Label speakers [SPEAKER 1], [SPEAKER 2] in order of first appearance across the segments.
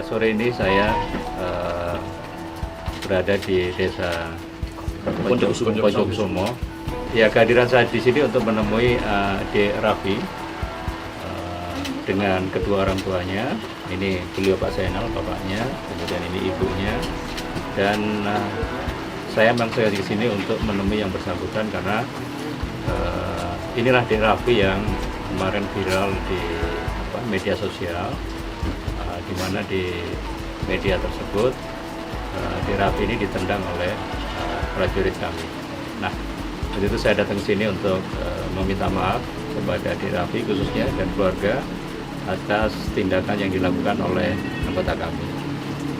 [SPEAKER 1] sore ini saya berada di Desa Pojoksumo. Ya, kehadiran saya di sini untuk menemui Dek Raffi dengan kedua orang tuanya. Ini beliau Pak Zainal, bapaknya, kemudian ini ibunya. Dan saya memang di sini untuk menemui yang bersangkutan karena inilah Dek Raffi yang kemarin viral di media sosial, di mana di media tersebut Dek Raffi ini ditendang oleh prajurit kami. Nah, waktu itu saya datang ke sini untuk meminta maaf kepada Dek Raffi khususnya dan keluarga atas tindakan yang dilakukan oleh anggota kami.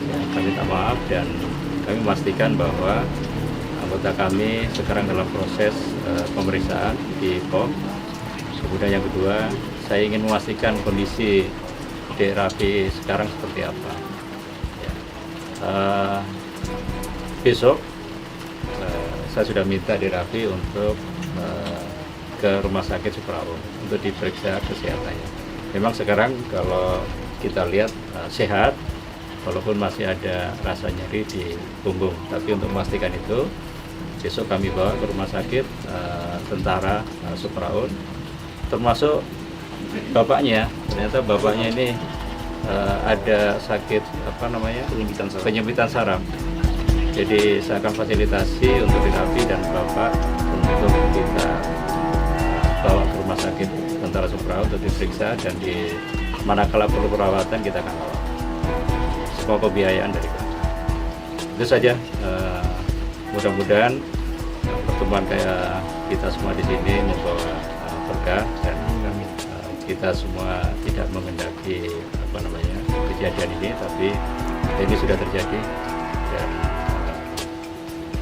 [SPEAKER 1] Ya, kami minta maaf dan kami memastikan bahwa anggota kami sekarang dalam proses pemeriksaan di POM. Kemudian yang kedua, saya ingin memastikan kondisi Dek Raffi sekarang seperti apa. Ya. Besok saya sudah minta Dek Raffi untuk ke Rumah Sakit Supraun untuk diperiksa kesehatannya. Memang sekarang kalau kita lihat sehat, walaupun masih ada rasa nyeri di punggung. Tapi untuk memastikan itu, besok kami bawa ke Rumah Sakit Tentara Supraun, termasuk bapaknya. Ternyata bapaknya ini ada sakit penyempitan saraf. Jadi saya akan fasilitasi untuk Dek Raffi dan bapak untuk kita bawa ke Rumah Sakit Tentara Supraun untuk diperiksa, dan di manakala perlu perawatan kita akan bawa. Semua pembiayaan dari kami. Itu saja. Mudah-mudahan pertemuan kayak kita semua di sini membawa berkah, dan kita semua tidak mengendaki kejadian ini, tapi ini sudah terjadi dan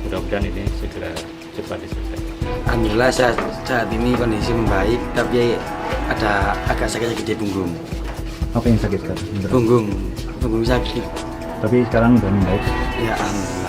[SPEAKER 1] mudah-mudahan ini segera cepat diselesaikan.
[SPEAKER 2] Alhamdulillah saat ini kondisi membaik, tapi ada agak sakit di punggung.
[SPEAKER 3] Apa yang sakit sekarang?
[SPEAKER 2] Punggung sakit.
[SPEAKER 3] Tapi sekarang udah membaik.
[SPEAKER 2] Ya, alhamdulillah.